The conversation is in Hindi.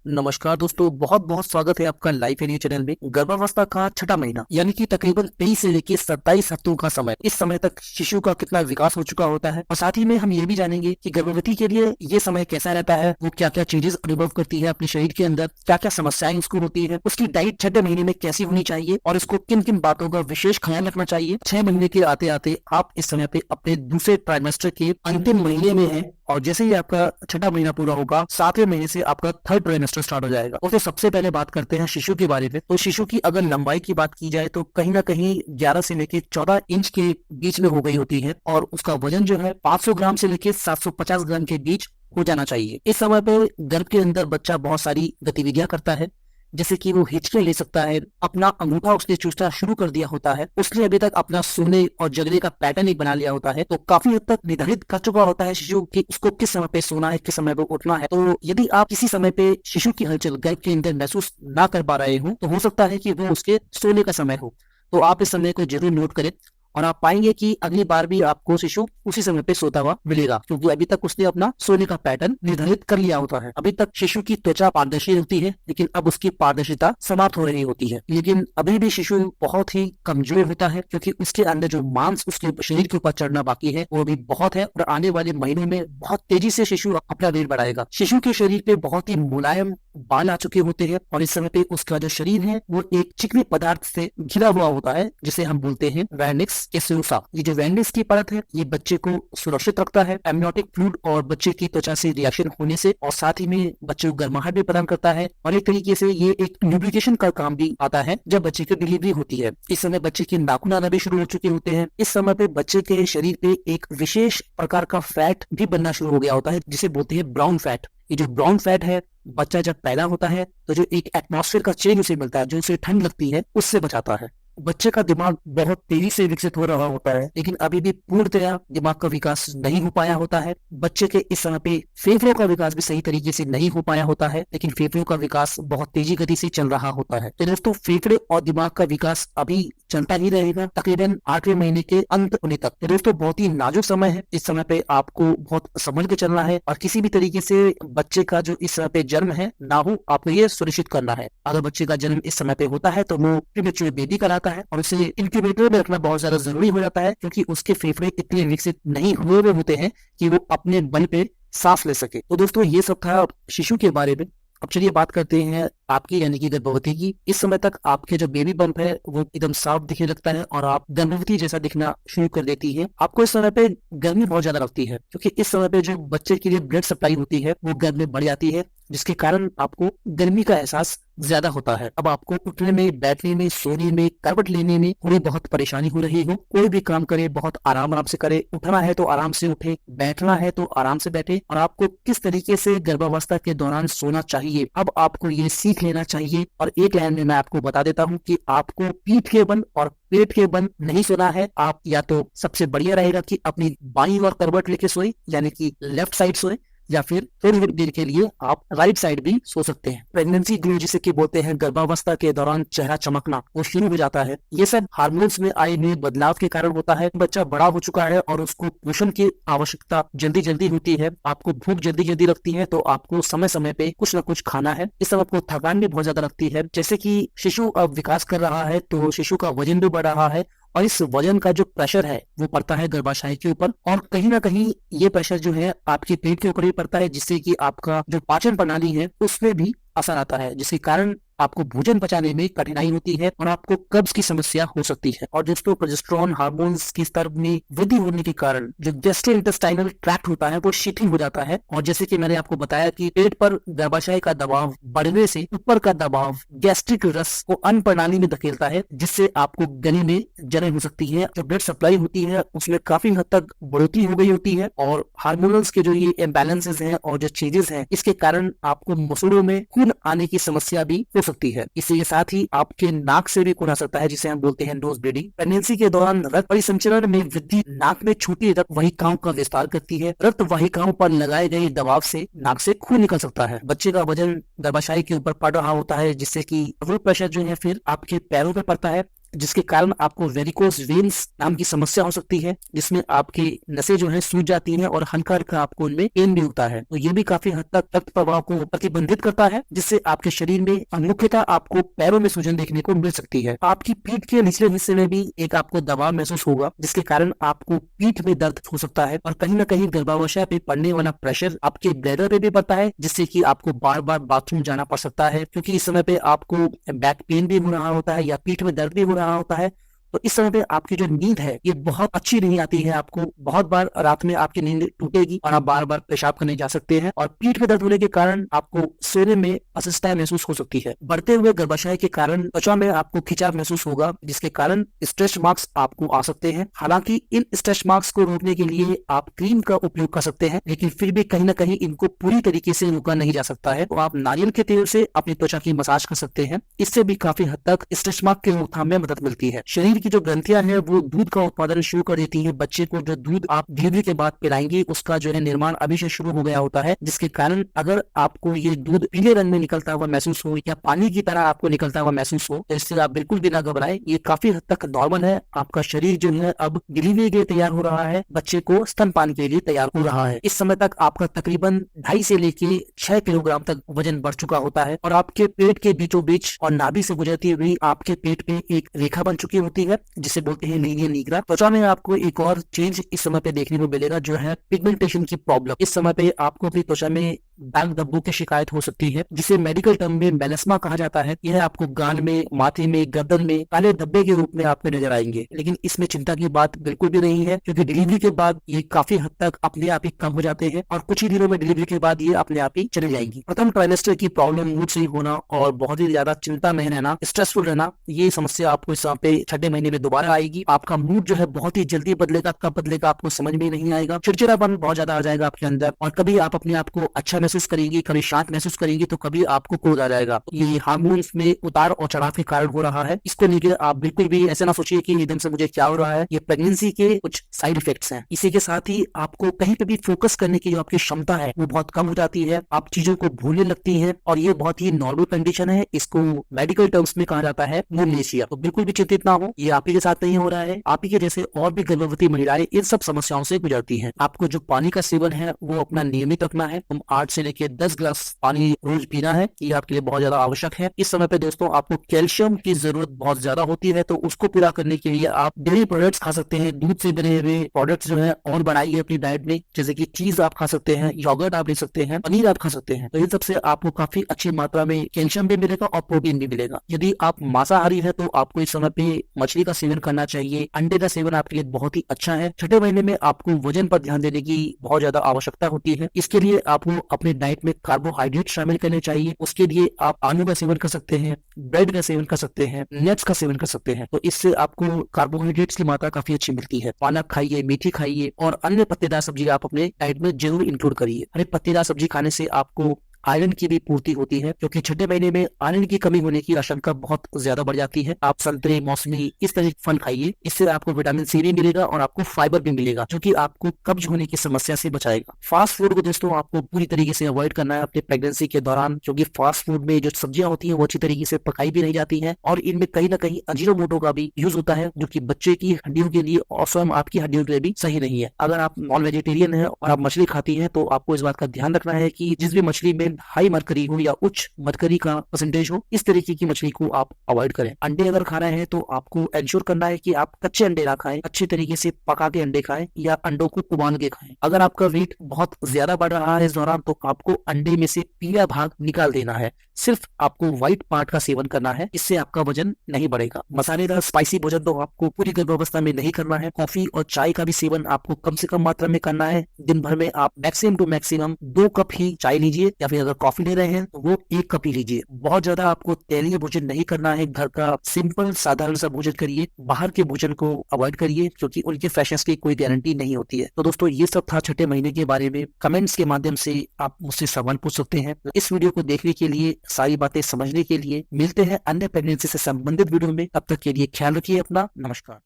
नमस्कार दोस्तों, बहुत बहुत स्वागत है आपका लाइफ एरिया चैनल में। गर्भावस्था का छठा महीना यानी कि तकरीबन 23 से लेकर 27 हफ्तों का समय, इस समय तक शिशु का कितना विकास हो चुका होता है और साथ ही में हम ये भी जानेंगे कि गर्भवती के लिए ये समय कैसा रहता है, वो क्या क्या चेंजेस अनुभव करती है अपने शरीर के अंदर, क्या क्या समस्याएं उसको होती है, उसकी डाइट छठे महीने में कैसी होनी चाहिए और इसको किन किन बातों का विशेष ख्याल रखना चाहिए। 6 महीने के आते आते आप इस समय पे अपने दूसरे ट्राइमेस्टर के अंतिम महीने में है और जैसे ही आपका छठा महीना पूरा होगा, 7वें महीने से आपका थर्ड ट्राइमेस्टर स्टार्ट हो जाएगा। तो सबसे पहले बात करते हैं शिशु के बारे में। तो शिशु की अगर लंबाई की बात की जाए तो कहीं ना कहीं 11 से लेकर 14 इंच के बीच में हो गई होती है और उसका वजन जो है 500 ग्राम से लेकर 750 ग्राम के बीच हो जाना चाहिए। इस समय पे गर्भ के अंदर बच्चा बहुत सारी गतिविधियां करता है, जैसे कि वो हिचके ले सकता है, अपना अंगूठा उसने चूसना शुरू कर दिया होता है, उसने अभी तक अपना सोने और जगने का पैटर्न एक बना लिया होता है। तो काफी हद तक निर्धारित कर चुका होता है शिशु कि उसको किस समय पे सोना है, किस समय पे उठना है। तो यदि आप किसी समय पे शिशु की हलचल गर्भ के अंदर महसूस ना कर पा रहे हो तो हो सकता है कि वो उसके सोने का समय हो। तो आप इस समय को जरूर नोट करें और आप पाएंगे कि अगली बार भी आपको शिशु उसी समय पे सोता हुआ मिलेगा, क्योंकि अभी तक उसने अपना सोने का पैटर्न निर्धारित कर लिया होता है। अभी तक शिशु की त्वचा पारदर्शी होती है, लेकिन अब उसकी पारदर्शिता समाप्त हो रही होती है। लेकिन अभी भी शिशु बहुत ही कमजोर होता है, क्योंकि उसके अंदर जो मांस उसके शरीर के ऊपर चढ़ना बाकी है वो भी बहुत है और आने वाले महीनों में बहुत तेजी से शिशु अपना वेट बढ़ाएगा। शिशु के शरीर पे बहुत ही मुलायम बाल आ चुके होते हैं और इस समय पे उसका जो शरीर है वो एक चिकनी पदार्थ से घिरा हुआ होता है, जिसे हम बोलते हैं वैर्निक्स एस्यूसा। ये जो वैर्निक्स की परत है ये बच्चे को सुरक्षित रखता है एमनियोटिक फ्लूइड और बच्चे की त्वचा से रिएक्शन होने से, और साथ ही में बच्चे को गर्माहट भी प्रदान करता है और एक तरीके से ये एक ल्यूब्रिकेशन का काम भी आता है जब बच्चे की डिलीवरी होती है। इस समय बच्चे के नाखून आना भी शुरू हो चुके होते हैं। इस समय पे बच्चे के शरीर पे एक विशेष प्रकार का फैट भी बनना शुरू हो गया होता है, जिसे बोलते हैं ब्राउन फैट। ये जो ब्राउन फैट है, बच्चा जब पैदा होता है तो जो एक एटमॉस्फेयर का चेंज उसे मिलता है, जो उसे ठंड लगती है, उससे बचाता है। बच्चे का दिमाग बहुत तेजी से विकसित हो रहा होता है, लेकिन अभी भी पूर्णतया दिमाग का विकास नहीं हो पाया होता है। बच्चे के इस समय पे फेफड़ों का विकास भी सही तरीके से नहीं हो पाया होता है, लेकिन फेफड़ों का विकास बहुत तेजी गति से चल रहा होता है। तो दोस्तों, फेफड़े और दिमाग का विकास अभी चलता ही रहेगा तकरीबन 8वें महीने के अंत होने तक। तो दोस्तों, बहुत ही नाजुक समय है। इस समय पे आपको बहुत संभल के चलना है और किसी भी तरीके से बच्चे का जो इस समय पे जन्म है ना हो, आपको ये सुनिश्चित करना है। अगर बच्चे का जन्म इस समय पे होता है तो वो प्रीमेच्योर बेबी कराता है और उसे इंक्यूबेटर में रखना बहुत ज्यादा जरूरी हो जाता है, क्योंकि उसके फेफड़े इतने विकसित नहीं हुए होते हैं कि वो अपने बल पे सांस ले सके। तो दोस्तों, ये सब था शिशु के बारे में। अब चलिए बात करते हैं आपकी यानी कि गर्भवती की। इस समय तक आपके जो बेबी बम्प है वो एकदम साफ दिखने लगता है और आप गर्भवती जैसा दिखना शुरू कर देती है। आपको इस समय पे गर्मी बहुत ज्यादा लगती है, क्योंकि इस समय पे जो बच्चे के लिए ब्लड सप्लाई होती है वो गर्भ में बढ़ जाती है, जिसके कारण आपको गर्मी का एहसास ज्यादा होता है। अब आपको उठने में, बैठने में, सोने में, करवट लेने में थोड़ी बहुत परेशानी हो रही हो। कोई भी काम करे बहुत आराम से करे, उठना है तो आराम से उठे, बैठना है तो आराम से बैठे, और आपको किस तरीके से गर्भावस्था के दौरान सोना चाहिए अब आपको ये सीख लेना चाहिए। और एक लाइन में मैं आपको बता देता हूँ कि आपको पीठ के बल और पेट के बल नहीं सोना है। आप या तो सबसे बढ़िया रहेगा कि अपनी बाईं ओर करवट लेके सोए, यानी कि लेफ्ट साइड सोए, या फिर थोड़ी देर के लिए आप राइट साइड भी सो सकते हैं। प्रेगनेंसी ग्लो जिसे कि बोलते हैं, गर्भावस्था के दौरान चेहरा चमकना वो शुरू हो जाता है। ये सब हार्मोन्स में आए हुए बदलाव के कारण होता है। बच्चा बड़ा हो चुका है और उसको पोषण की आवश्यकता जल्दी जल्दी होती है, आपको भूख जल्दी जल्दी लगती है, तो आपको समय समय पे कुछ न कुछ खाना है। इस समय आपको थकान भी बहुत ज्यादा लगती है। जैसे कि शिशु अब विकास कर रहा है तो शिशु का वजन भी बढ़ रहा है और इस वजन का जो प्रेशर है वो पड़ता है गर्भाशय के ऊपर, और कहीं ना कहीं ये प्रेशर जो है आपके पेट के ऊपर भी पड़ता है, जिससे कि आपका जो पाचन प्रणाली है उसमें भी असर आता है, जिसके कारण आपको भोजन पचाने में कठिनाई होती है और आपको कब्ज की समस्या हो सकती है। और दोस्तों, प्रोजेस्टेरोन हार्मोन्स के स्तर में वृद्धि होने के कारण जो गैस्ट्रोइंटेस्टाइनल ट्रैक्ट होता है वो शिथिल हो जाता है, और जैसे कि मैंने आपको बताया कि पेट पर गर्भाशय का दबाव बढ़ने से ऊपर का दबाव गैस्ट्रिक रस को अन्न प्रणाली में धकेलता है, जिससे आपको गले में जलन हो सकती है। जो ब्लड सप्लाई होती है उसमें काफी हद तक बढ़ोतरी हो गई होती है, और हार्मोनल्स के जो ये इम्बैलेंसेस हैं और जो चेंजेस हैं, इसके कारण आपको मसूड़ों में खून आने की समस्या भी हो सकती है। इसके साथ ही आपके नाक से भी खून आ सकता है, जिसे हम बोलते हैं नोज ब्लीडिंग। प्रेगनेंसी के दौरान रक्त परिसंचरण में वृद्धि नाक में छोटी रक्त वाहिकाओं का विस्तार करती है। रक्त वाहिकाओं पर लगाए गए दबाव से नाक से खून निकल सकता है। बच्चे का वजन गर्भाशय के ऊपर पड़ रहा होता है, जिससे कि ब्लड प्रेशर जो है फिर आपके पैरों पर पड़ता है, जिसके कारण आपको वेरिकोस वेन्स नाम की समस्या हो सकती है, जिसमें आपकी नसें जो है सूज जाती हैं और हल्का हल्का आपको उनमें पेन भी होता है। तो ये भी काफी हद तक रक्त प्रवाह को प्रतिबंधित करता है, जिससे आपके शरीर में मुख्यतः आपको पैरों में सूजन देखने को मिल सकती है। आपकी पीठ के निचले हिस्से में भी एक आपको दबाव महसूस होगा, जिसके कारण आपको पीठ में दर्द हो सकता है और कहीं न कहीं गर्भाशय पे पड़ने वाला प्रेशर आपके ब्लैडर पे भी पड़ता है, जिससे कि आपको बार बार बाथरूम जाना पड़ सकता है, क्योंकि इस समय पे आपको बैक पेन भी हो रहा होता है या पीठ में दर्द भी हो रहा होता है। तो इस समय पे आपकी जो नींद है ये बहुत अच्छी नहीं आती है। आपको बहुत बार रात में आपकी नींद टूटेगी और आप बार बार पेशाब करने जा सकते हैं और पीठ में दर्द होने के कारण आपको सोने में अस्वस्थता महसूस हो सकती है। बढ़ते हुए गर्भाशय के कारण त्वचा में आपको खिंचाव महसूस होगा, जिसके कारण स्ट्रेच मार्क्स आपको आ सकते हैं। हालांकि इन स्ट्रेच मार्क्स को रोकने के लिए आप क्रीम का उपयोग कर सकते हैं, लेकिन फिर भी कहीं ना कहीं इनको पूरी तरीके से रोका नहीं जा सकता है। तो आप नारियल के तेल से अपनी त्वचा की मसाज कर सकते हैं, इससे भी काफी हद तक स्ट्रेच मार्क की रोकथाम में मदद मिलती है। शरीर की जो ग्रंथियां हैं वो दूध का उत्पादन शुरू कर देती हैं। बच्चे को जो दूध आप डिलीवरी के बाद पिलाएंगे उसका जो है निर्माण अभी से शुरू हो गया होता है, जिसके कारण अगर आपको ये दूध पीले रंग में निकलता हुआ महसूस हो या पानी की तरह आपको निकलता हुआ महसूस हो, तो इससे आप बिल्कुल भी ना घबराएं। ये काफी हद तक नॉर्मल है। आपका शरीर जो है अब डिलीवरी के लिए तैयार हो रहा है, बच्चे को स्तनपान के लिए तैयार हो रहा है। इस समय तक आपका तकरीबन 2.5 से लेके 6 किलोग्राम तक वजन बढ़ चुका होता है और आपके पेट के बीचों बीच और नाभि से गुजरती हुई आपके पेट पे एक रेखा बन चुकी होती है, जिसे बोलते हैं लीनियर निग्रा। त्वचा में आपको एक और चेंज इस समय पे देखने को मिलेगा, जो है पिगमेंटेशन की प्रॉब्लम। इस समय पे आपको अपनी त्वचा में दाग धब्बों की शिकायत हो सकती है, जिसे मेडिकल टर्म में मेलास्मा कहा जाता है। यह आपको गाल में, माथे में, गर्दन में काले धब्बे के रूप में आपको नजर आएंगे, लेकिन इसमें चिंता की बात बिल्कुल भी नहीं है, क्योंकि डिलीवरी के बाद ये काफी हद तक अपने आप ही कम हो जाते हैं और कुछ ही दिनों में डिलीवरी के बाद ये अपने आप ही चले जाएंगी। प्रथम ट्राइमेस्टर की प्रॉब्लम, मूड स्विंग होना और बहुत ही ज्यादा चिंता में रहना, स्ट्रेसफुल रहना, ये समस्या आपको इस समय पे 6ठे महीने में दोबारा आएगी। आपका मूड जो है बहुत ही जल्दी बदलेगा, कब बदलेगा आपको समझ में नहीं आएगा। चिड़चिड़ापन बहुत ज्यादा आ जाएगा आपके अंदर और कभी आप अपने आप को अच्छा महसूस करेंगे, कभी शांत महसूस करेंगे, तो कभी आपको क्रोध आ जाएगा। ये हार्मोन्स में उतार और चढ़ाव के कारण हो रहा है। इसको लेकर आप बिल्कुल भी ऐसे ना सोचिए कि एकदम से मुझे क्या हो रहा है। ये प्रेगनेंसी के कुछ साइड इफेक्ट्स हैं। इसी के साथ ही आपको कहीं पे भी फोकस करने की जो आपकी क्षमता है वो बहुत कम हो जाती है। आप चीजों को भूलने लगती हैं और ये बहुत ही नॉर्मल कंडीशन है। इसको मेडिकल टर्म्स में कहा जाता है म्यूमनेशिया। तो बिल्कुल भी चिंतित ना हो, ये आप ही के साथ नहीं हो रहा है। आप ही के जैसे और भी गर्भवती महिलाएं इन सब समस्याओं से गुजरती हैं। आपको जो पानी का सेवन है वो अपना नियमित रखना है। 8 से लेकर 10 ग्लास पानी रोज पीना है, ये आपके लिए बहुत ज्यादा आवश्यक है। इस समय पे दोस्तों आपको कैल्शियम की जरूरत बहुत ज्यादा होती है, तो उसको पूरा करने के लिए आप डेयरी प्रोडक्ट्स खा सकते हैं। दूध से बने हुए प्रोडक्ट्स जो है और बढ़ाइए अपनी डाइट में, जैसे कि चीज आप खा सकते हैं, योगर्ट आप ले सकते हैं, पनीर आप खा सकते हैं। तो इन सबसे आपको काफी अच्छी मात्रा में कैल्शियम भी मिलेगा और प्रोटीन भी मिलेगा। यदि आप मांसाहारी है तो आपको इस समय पे मछली का सेवन करना चाहिए। अंडे का सेवन आपके लिए बहुत ही अच्छा है। 6ठे महीने में आपको वजन पर ध्यान देने की बहुत ज्यादा आवश्यकता होती है। इसके लिए आपको अपने डाइट में कार्बोहाइड्रेट शामिल करने चाहिए। उसके लिए आप आलू का सेवन कर सकते हैं, ब्रेड का सेवन कर सकते हैं, नट्स का सेवन कर सकते हैं। तो इससे आपको कार्बोहाइड्रेट्स की मात्रा काफी अच्छी मिलती है। पालक खाइए, मेथी खाइए और अन्य पत्तेदार सब्जी आप अपने डाइट में जरूर इंक्लूड करिए। हरे पत्तेदार सब्जी खाने से आपको आयरन की भी पूर्ति होती है, क्योंकि 6ठे महीने में आयरन की कमी होने की आशंका बहुत ज्यादा बढ़ जाती है। आप संतरे, मौसमी, इस तरह के फल खाइए। इससे आपको विटामिन सी भी मिलेगा और आपको फाइबर भी मिलेगा, जो कि आपको कब्ज होने की समस्या से बचाएगा। फास्ट फूड को दोस्तों आपको पूरी तरीके से अवॉइड करना है अपने प्रेगनेंसी के दौरान, क्योंकि फास्ट फूड में जो सब्जियां होती है वो अच्छी तरीके से पकाई भी नहीं जाती है और इनमें कहीं ना कहीं अजीनोमोटो का भी यूज होता है, जो कि बच्चे की हड्डियों के लिए और स्वयं आपकी हड्डियों के लिए भी सही नहीं है। अगर आप नॉन वेजिटेरियन है और आप मछली खाती है तो आपको इस बात का ध्यान रखना है कि जिस भी मछली में हाई मरकरी या उच्च मरकरी का परसेंटेज हो, इस तरीके की मछली को आप अवॉइड करें। अंडे अगर खा रहे हैं तो आपको एंश्योर करना है कि आप कच्चे अंडे ना खाएं, अच्छे तरीके से पका के अंडे खाएं या अंडों को उबाल के खाएं। अगर आपका वेट बहुत ज्यादा बढ़ रहा है इस दौरान तो आपको अंडे में से पीला भाग निकाल देना है। सिर्फ आपको व्हाइट पार्ट का सेवन करना है, इससे आपका वजन नहीं बढ़ेगा। मसालेदार स्पाइसी भोजन तो आपको पूरी गर्भावस्था में नहीं करना है। कॉफी और चाय का भी सेवन आपको कम से कम मात्रा में करना है। दिन भर में आप मैक्सिमम टू मैक्सिमम 2 कप ही चाय लीजिए, या फिर अगर कॉफी ले रहे हैं तो वो 1 कप ही लीजिए। बहुत ज्यादा आपको तैलीय भोजन नहीं करना है। घर का सिंपल साधारण सा भोजन करिए। बाहर के भोजन को अवॉइड करिए, क्योंकि उनके फ्रेशनेस की कोई गारंटी नहीं होती है। तो दोस्तों ये सब था 6ठे महीने के बारे में। कमेंट्स के माध्यम से आप मुझसे सवाल पूछ सकते हैं। इस वीडियो को देखने के लिए, सारी बातें समझने के लिए मिलते हैं अन्य प्रेगनेंसी से संबंधित वीडियो में। तब तक के लिए ख्याल रखिए अपना। नमस्कार।